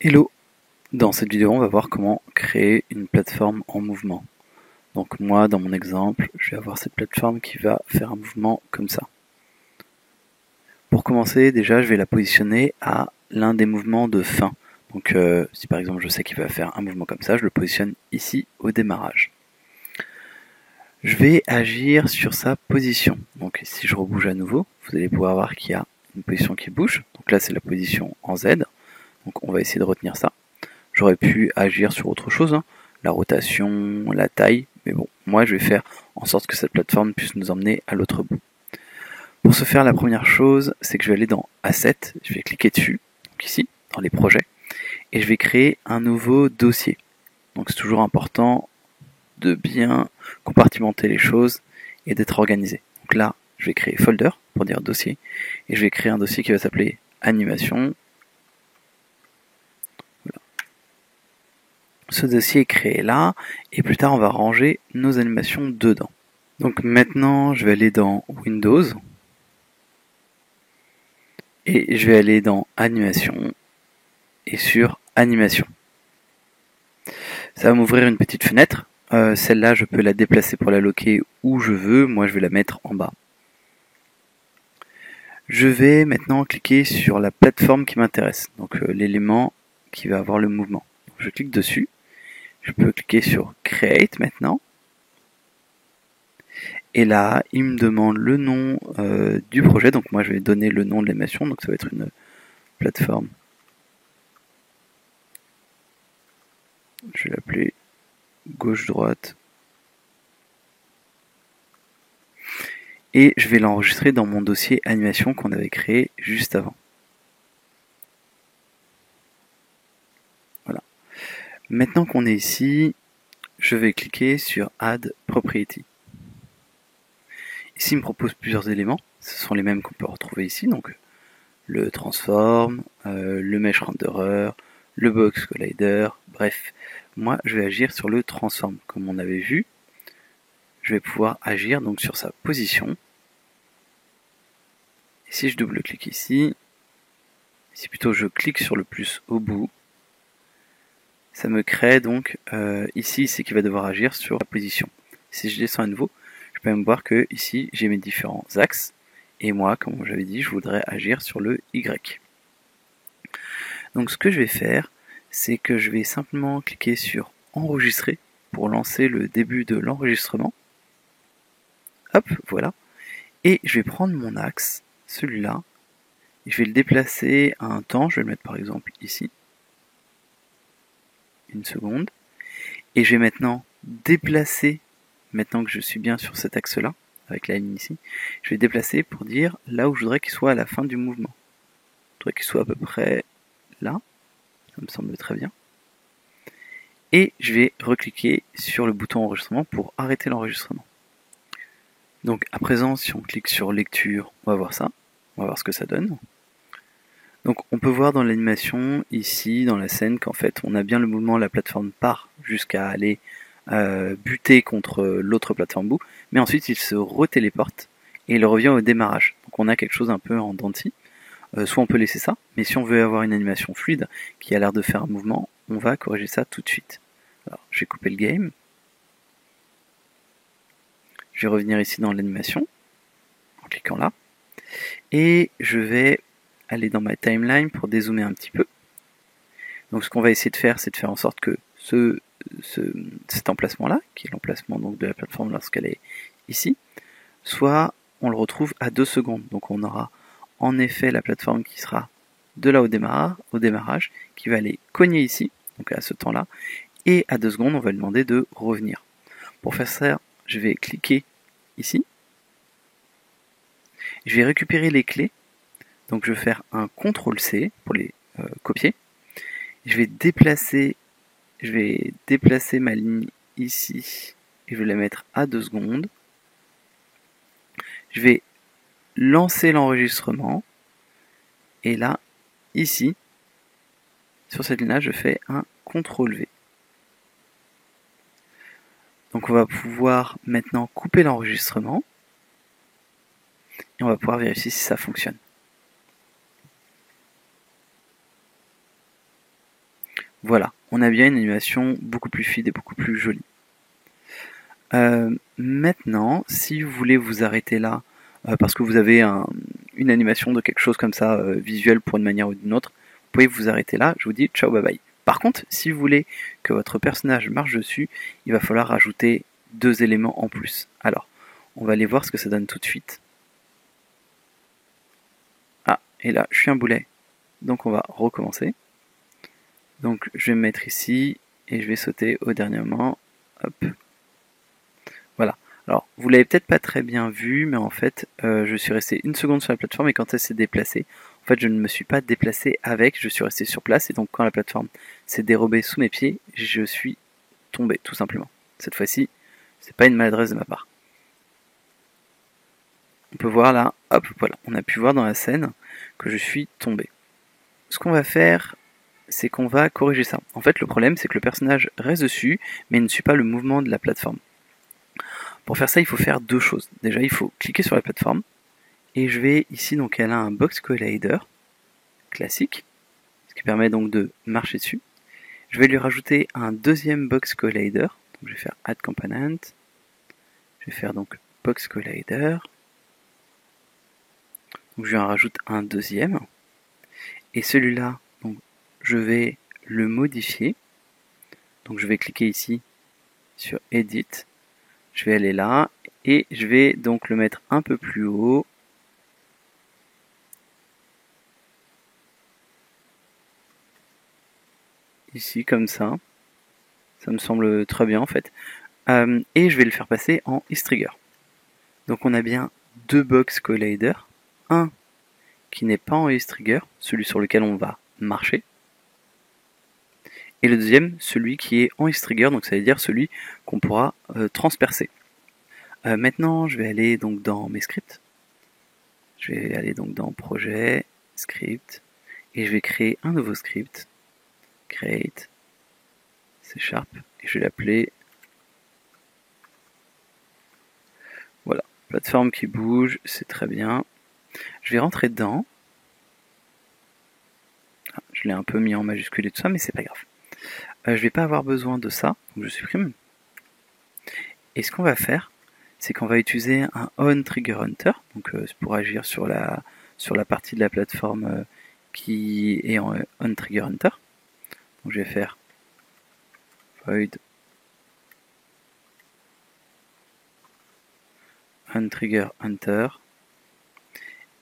Hello! Dans cette vidéo, on va voir comment créer une plateforme en mouvement. Donc moi, dans mon exemple, je vais avoir cette plateforme qui va faire un mouvement comme ça. Pour commencer, déjà, je vais la positionner à l'un des mouvements de fin. Donc si par exemple je sais qu'il va faire un mouvement comme ça, je le positionne ici au démarrage. Je vais agir sur sa position. Donc si je rebouge à nouveau, vous allez pouvoir voir qu'il y a une position qui bouge. Donc là, c'est la position en Z. Donc on va essayer de retenir ça. J'aurais pu agir sur autre chose, la rotation, la taille, mais bon, moi je vais faire en sorte que cette plateforme puisse nous emmener à l'autre bout. Pour ce faire, la première chose, c'est que je vais aller dans Assets, je vais cliquer dessus, donc ici, dans les projets, et je vais créer un nouveau dossier. Donc c'est toujours important de bien compartimenter les choses et d'être organisé. Donc là, je vais créer folder pour dire dossier, et je vais créer un dossier qui va s'appeler animation. Ce dossier est créé là, et plus tard on va ranger nos animations dedans. Donc maintenant je vais aller dans Windows, et je vais aller dans Animation, et sur Animation. Ça va m'ouvrir une petite fenêtre, celle-là je peux la déplacer pour la loquer où je veux, moi je vais la mettre en bas. Je vais maintenant cliquer sur la plateforme qui m'intéresse, donc l'élément qui va avoir le mouvement. Donc, je clique dessus. Je peux cliquer sur Create maintenant. Et là, il me demande le nom du projet. Donc moi, je vais donner le nom de l'animation. Donc ça va être une plateforme. Je vais l'appeler gauche-droite. Et je vais l'enregistrer dans mon dossier animation qu'on avait créé juste avant. Voilà. Maintenant qu'on est ici, je vais cliquer sur Add Property. Ici, il me propose plusieurs éléments. Ce sont les mêmes qu'on peut retrouver ici. Donc, le transform, le mesh renderer, le box collider, bref. Moi, je vais agir sur le transform. Comme on avait vu, je vais pouvoir agir donc sur sa position. Et si je double-clique ici, si plutôt je clique sur le plus au bout, ça me crée donc ici, c'est qu'il va devoir agir sur la position. Si je descends à nouveau, je peux même voir que ici, j'ai mes différents axes. Et moi, comme j'avais dit, je voudrais agir sur le Y. Donc ce que je vais faire, c'est que je vais simplement cliquer sur enregistrer pour lancer le début de l'enregistrement. Hop, voilà. Et je vais prendre mon axe, celui-là, et je vais le déplacer à un temps, je vais le mettre par exemple ici. Une seconde. Et je vais maintenant déplacer, maintenant que je suis bien sur cet axe-là, avec la ligne ici, je vais déplacer pour dire là où je voudrais qu'il soit à la fin du mouvement. Je voudrais qu'il soit à peu près là, ça me semble très bien. Et je vais recliquer sur le bouton enregistrement pour arrêter l'enregistrement. Donc à présent, si on clique sur lecture, on va voir ça, on va voir ce que ça donne. Donc on peut voir dans l'animation, ici, dans la scène, qu'en fait on a bien le mouvement, la plateforme part jusqu'à aller buter contre l'autre plateforme bout, mais ensuite il se retéléporte et il revient au démarrage. Donc on a quelque chose un peu en dents de scie. Soit on peut laisser ça, mais si on veut avoir une animation fluide qui a l'air de faire un mouvement, on va corriger ça tout de suite. Alors, je vais couper le game. Je vais revenir ici dans l'animation, en cliquant là. Et je vais aller dans ma timeline pour dézoomer un petit peu. Donc ce qu'on va essayer de faire, c'est de faire en sorte que cet emplacement-là, qui est l'emplacement donc de la plateforme lorsqu'elle est ici, soit on le retrouve à 2 secondes. Donc on aura en effet la plateforme qui sera de là au démarrage, qui va aller cogner ici, donc à ce temps-là, et à 2 secondes, on va lui demander de revenir. Pour faire ça, je vais cliquer ici, je vais récupérer les clés, donc je vais faire un CTRL-C pour les copier, je vais déplacer ma ligne ici, et je vais la mettre à 2 secondes, je vais lancer l'enregistrement, et là, ici, sur cette ligne-là, je fais un CTRL-V. Donc on va pouvoir maintenant couper l'enregistrement et on va pouvoir vérifier si ça fonctionne. Voilà, on a bien une animation beaucoup plus fluide et beaucoup plus jolie. Maintenant, si vous voulez vous arrêter là, parce que vous avez une animation de quelque chose comme ça, visuel pour une manière ou d'une autre, vous pouvez vous arrêter là, je vous dis ciao bye bye. Par contre, si vous voulez que votre personnage marche dessus, il va falloir rajouter 2 éléments en plus. Alors, on va aller voir ce que ça donne tout de suite. Ah, et là, je suis un boulet. Donc on va recommencer. Donc je vais me mettre ici, et je vais sauter au dernier moment. Hop. Voilà. Alors, vous l'avez peut-être pas très bien vu, mais en fait, je suis resté une seconde sur la plateforme, et quand elle s'est déplacée, en fait, je ne me suis pas déplacé avec, je suis resté sur place, et donc quand la plateforme s'est dérobée sous mes pieds, je suis tombé, tout simplement. Cette fois-ci, c'est pas une maladresse de ma part. On peut voir là, hop, voilà, on a pu voir dans la scène que je suis tombé. Ce qu'on va faire, c'est qu'on va corriger ça. En fait, le problème, c'est que le personnage reste dessus, mais il ne suit pas le mouvement de la plateforme. Pour faire ça, il faut faire 2 choses. Déjà, il faut cliquer sur la plateforme, et je vais ici, donc elle a un box collider classique, ce qui permet donc de marcher dessus. Je vais lui rajouter un deuxième box collider, donc je vais faire add component, je vais faire donc box collider, donc je lui en rajoute un deuxième, et celui-là, donc je vais le modifier, donc je vais cliquer ici sur edit, je vais aller là, et je vais donc le mettre un peu plus haut, ici comme ça me semble très bien en fait, et je vais le faire passer en Is-Trigger. Donc on a bien 2 box collider, un qui n'est pas en Is-Trigger, celui sur lequel on va marcher, et le deuxième, celui qui est en Is-Trigger, donc ça veut dire celui qu'on pourra transpercer. Maintenant, je vais aller donc dans mes scripts, je vais aller donc dans projet, script, et je vais créer un nouveau script, create, C#, et je vais l'appeler, voilà, plateforme qui bouge, c'est très bien. Je vais rentrer dedans, je l'ai un peu mis en majuscule et tout ça, mais c'est pas grave. Je vais pas avoir besoin de ça, donc je supprime. Et ce qu'on va faire, c'est qu'on va utiliser un onTriggerHunter, donc pour agir sur la partie de la plateforme qui est en onTriggerHunter. Donc je vais faire void onTriggerHunter.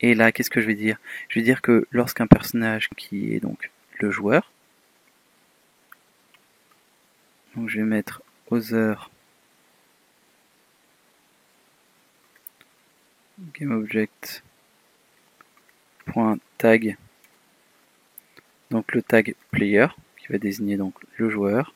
Et là, qu'est-ce que je vais dire? Je vais dire que lorsqu'un personnage qui est donc le joueur, donc je vais mettre other GameObject.tag, donc le tag player qui va désigner donc le joueur.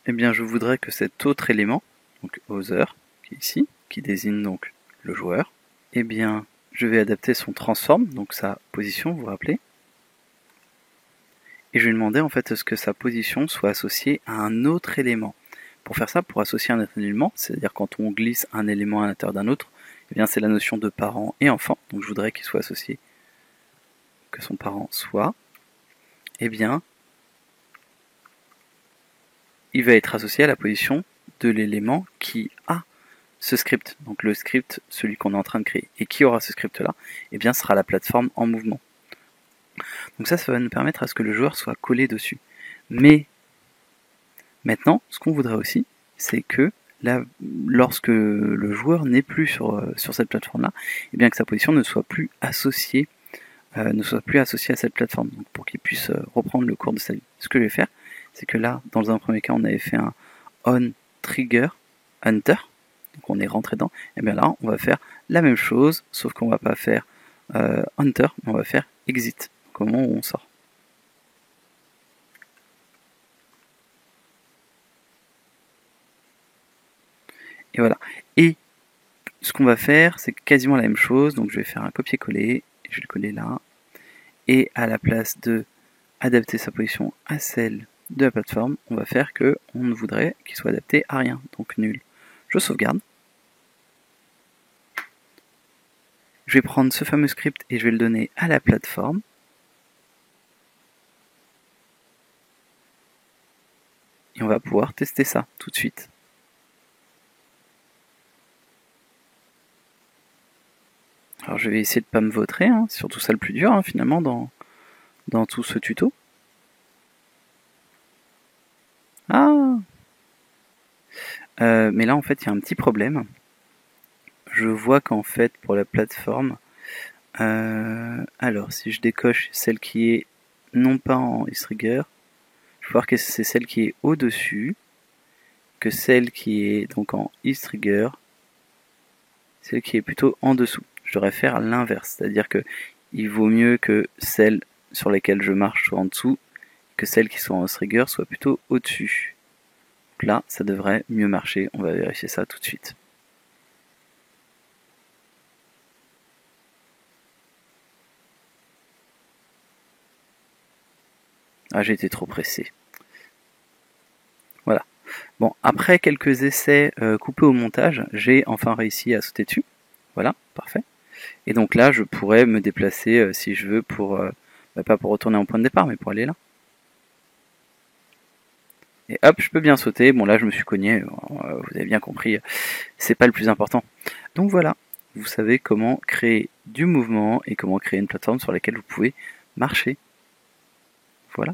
Eh bien, je voudrais que cet autre élément, donc other, qui est ici, qui désigne donc le joueur, eh bien, je vais adapter son transform, donc sa position, vous vous rappelez, et je vais demander en fait à ce que sa position soit associée à un autre élément. Pour faire ça, pour associer un autre élément, c'est-à-dire quand on glisse un élément à l'intérieur d'un autre, eh bien c'est la notion de parent et enfant, donc je voudrais qu'il soit associé, que son parent soit, eh bien, il va être associé à la position de l'élément qui a ce script, donc le script, celui qu'on est en train de créer. Et qui aura ce script-là? Eh bien, ce sera la plateforme en mouvement. Donc ça va nous permettre à ce que le joueur soit collé dessus. Mais maintenant, ce qu'on voudrait aussi, c'est que là, lorsque le joueur n'est plus sur cette plateforme-là, eh bien que sa position ne soit plus associée, à cette plateforme, donc pour qu'il puisse reprendre le cours de sa vie. Ce que je vais faire, c'est que là, dans un premier cas, on avait fait un onTriggerHunter, donc on est rentré dedans, et bien là, on va faire la même chose, sauf qu'on va pas faire Hunter, mais on va faire Exit, comment on sort. Et voilà. Et ce qu'on va faire, c'est quasiment la même chose, donc je vais faire un copier-coller, je vais le coller là, et à la place de adapter sa position à celle de la plateforme, on va faire que on ne voudrait qu'il soit adapté à rien, donc nul. Je sauvegarde. je vais prendre ce fameux script et je vais le donner à la plateforme. Et on va pouvoir tester ça tout de suite. Alors je vais essayer de pas me vautrer, hein. C'est surtout ça le plus dur finalement dans tout ce tuto. Ah mais là en fait il y a un petit problème. Je vois qu'en fait pour la plateforme, alors si je décoche celle qui est non pas en Eastrigger, je vais voir que c'est celle qui est au-dessus, que celle qui est donc en Eastrigger, celle qui est plutôt en dessous. Je devrais faire l'inverse, c'est-à-dire que il vaut mieux que celle sur lesquelles je marche soit en dessous, que celles qui sont en Eastrigger soient plutôt au-dessus. Donc là, ça devrait mieux marcher, on va vérifier ça tout de suite. Ah, j'ai été trop pressé. Voilà. Bon, après quelques essais coupés au montage, j'ai enfin réussi à sauter dessus. Voilà, parfait. Et donc là, je pourrais me déplacer si je veux pour, pas pour retourner en point de départ, mais pour aller là. Et hop, je peux bien sauter. Bon là, je me suis cogné, vous avez bien compris, c'est pas le plus important. Donc voilà, vous savez comment créer du mouvement et comment créer une plateforme sur laquelle vous pouvez marcher. Voilà.